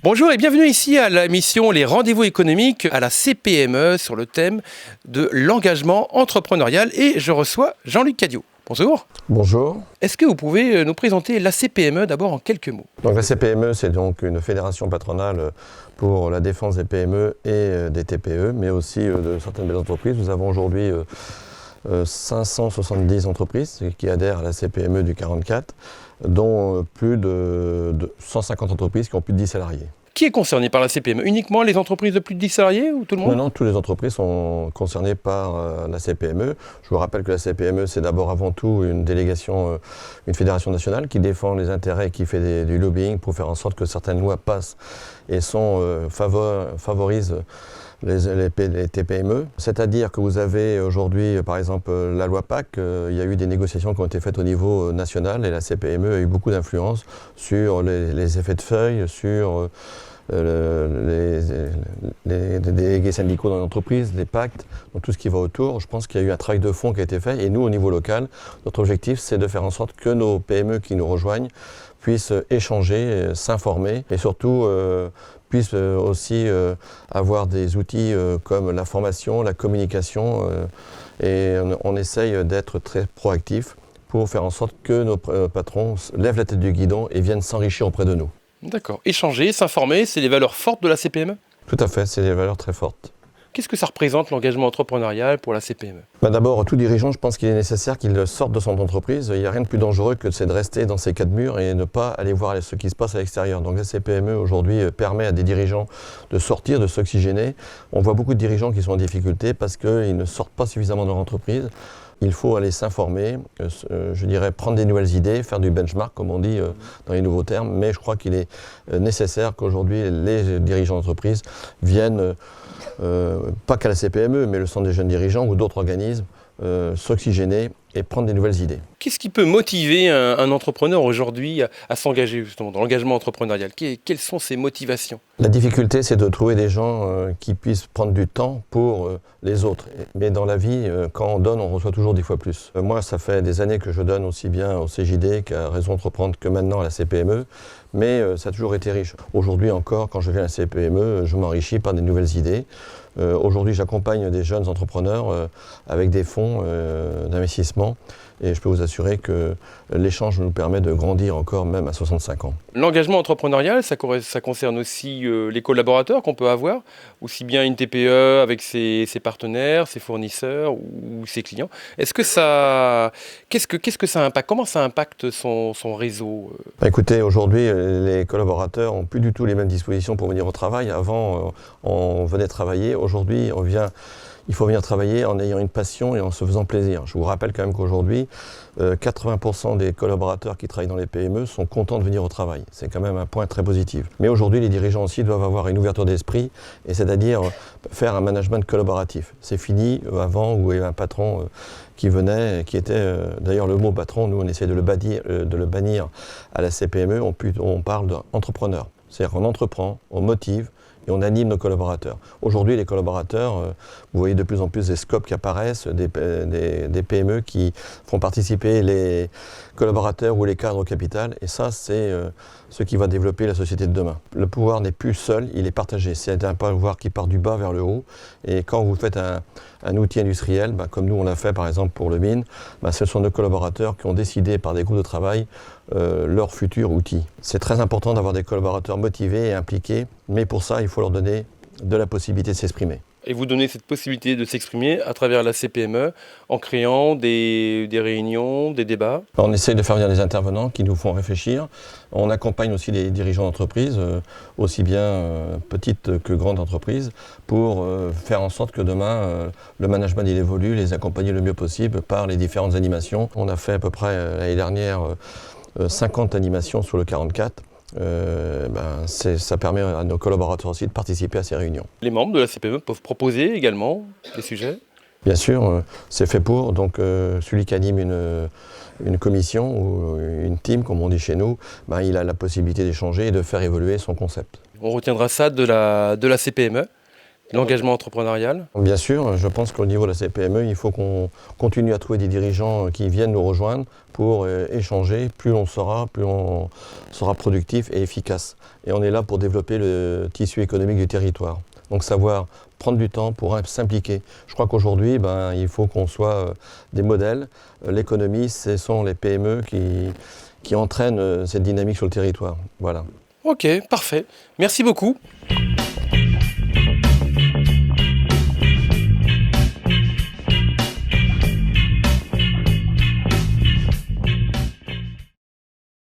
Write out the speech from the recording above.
Bonjour et bienvenue ici à la mission Les Rendez-vous économiques à la CPME sur le thème de l'engagement entrepreneurial et je reçois Jean-Luc Cadiot. Bonjour. Bonjour. Est-ce que vous pouvez nous présenter la CPME d'abord en quelques mots? Donc la CPME, c'est donc une fédération patronale pour la défense des PME et des TPE, mais aussi de certaines belles entreprises. Nous avons aujourd'hui 570 entreprises qui adhèrent à la CPME du 44, dont plus de 150 entreprises qui ont plus de 10 salariés. Qui est concerné par la CPME? Uniquement les entreprises de plus de 10 salariés ou tout le monde? Non, toutes les entreprises sont concernées par la CPME. Je vous rappelle que la CPME, c'est d'abord avant tout une délégation, une fédération nationale qui défend les intérêts et qui fait du lobbying pour faire en sorte que certaines lois passent et favorisent les TPME. C'est-à-dire que vous avez aujourd'hui, par exemple, la loi PAC, il y a eu des négociations qui ont été faites au niveau national et la CPME a eu beaucoup d'influence sur les effets de feuille, sur les délégués syndicaux dans l'entreprise, les pactes, donc tout ce qui va autour. Je pense qu'il y a eu un travail de fond qui a été fait et nous, au niveau local, notre objectif, c'est de faire en sorte que nos PME qui nous rejoignent puissent échanger, s'informer et surtout puissent aussi avoir des outils comme la formation, la communication et on essaye d'être très proactif pour faire en sorte que nos patrons lèvent la tête du guidon et viennent s'enrichir auprès de nous. D'accord. Échanger, s'informer, c'est les valeurs fortes de la CPME? Tout à fait, c'est des valeurs très fortes. Qu'est-ce que ça représente l'engagement entrepreneurial pour la CPME? D'abord, tout dirigeant, je pense qu'il est nécessaire qu'il sorte de son entreprise. Il n'y a rien de plus dangereux que de rester dans ses quatre murs et ne pas aller voir ce qui se passe à l'extérieur. Donc la CPME aujourd'hui permet à des dirigeants de sortir, de s'oxygéner. On voit beaucoup de dirigeants qui sont en difficulté parce qu'ils ne sortent pas suffisamment de leur entreprise. Il faut aller s'informer, je dirais prendre des nouvelles idées, faire du benchmark comme on dit dans les nouveaux termes, mais je crois qu'il est nécessaire qu'aujourd'hui les dirigeants d'entreprise viennent, pas qu'à la CPME, mais le Centre des jeunes dirigeants ou d'autres organismes, s'oxygéner et prendre des nouvelles idées. Qu'est-ce qui peut motiver un entrepreneur aujourd'hui à s'engager justement dans l'engagement entrepreneurial? Quelles sont ses motivations? La difficulté, c'est de trouver des gens qui puissent prendre du temps pour les autres. Mais dans la vie, quand on donne, on reçoit toujours 10 fois plus. Moi, ça fait des années que je donne aussi bien au CJD qu'à Réseau Entreprendre que maintenant à la CPME, mais ça a toujours été riche. Aujourd'hui encore, quand je viens à la CPME, je m'enrichis par des nouvelles idées. Aujourd'hui, j'accompagne des jeunes entrepreneurs avec des fonds d'investissement et je peux vous assurer que l'échange nous permet de grandir encore même à 65 ans. L'engagement entrepreneurial, ça concerne aussi les collaborateurs qu'on peut avoir, aussi bien une TPE avec ses partenaires, ses fournisseurs ou ses clients. Qu'est-ce que ça impacte? Comment ça impacte son réseau? Écoutez, aujourd'hui, les collaborateurs n'ont plus du tout les mêmes dispositions pour venir au travail. Avant, on venait travailler. Aujourd'hui, il faut venir travailler en ayant une passion et en se faisant plaisir. Je vous rappelle quand même qu'aujourd'hui, 80% des collaborateurs qui travaillent dans les PME sont contents de venir au travail. C'est quand même un point très positif. Mais aujourd'hui, les dirigeants aussi doivent avoir une ouverture d'esprit, et c'est-à-dire faire un management collaboratif. C'est fini avant où il y avait un patron qui venait, qui était d'ailleurs le mot patron, nous on essaie de le bannir à la CPME, on parle d'entrepreneur. C'est-à-dire qu'on entreprend, on motive, et on anime nos collaborateurs. Aujourd'hui, les collaborateurs, vous voyez de plus en plus des scopes qui apparaissent, des PME qui font participer les collaborateurs ou les cadres au capital. Et ça, c'est ce qui va développer la société de demain. Le pouvoir n'est plus seul, il est partagé. C'est un pouvoir qui part du bas vers le haut. Et quand vous faites un outil industriel, comme nous on l'a fait par exemple pour le mine, ce sont nos collaborateurs qui ont décidé par des groupes de travail leur futur outil. C'est très important d'avoir des collaborateurs motivés et impliqués, mais pour ça, il faut leur donner de la possibilité de s'exprimer. Et vous donnez cette possibilité de s'exprimer à travers la CPME en créant des réunions, des débats? On essaie de faire venir des intervenants qui nous font réfléchir. On accompagne aussi les dirigeants d'entreprise, aussi bien petites que grandes entreprises, pour faire en sorte que demain, le management il évolue, les accompagner le mieux possible par les différentes animations. On a fait à peu près l'année dernière 50 animations sur le 44. Ça permet à nos collaborateurs aussi de participer à ces réunions. Les membres de la CPME peuvent proposer également des sujets? Bien sûr, c'est fait pour. Donc celui qui anime une commission ou une team, comme on dit chez nous, il a la possibilité d'échanger et de faire évoluer son concept. On retiendra ça de la CPME. l'engagement entrepreneurial? Bien sûr, je pense qu'au niveau de la CPME, il faut qu'on continue à trouver des dirigeants qui viennent nous rejoindre pour échanger. Plus on sera productif et efficace. Et on est là pour développer le tissu économique du territoire. Donc savoir prendre du temps pour s'impliquer. Je crois qu'aujourd'hui, il faut qu'on soit des modèles. L'économie, ce sont les PME qui entraînent cette dynamique sur le territoire. Voilà. Ok, parfait. Merci beaucoup.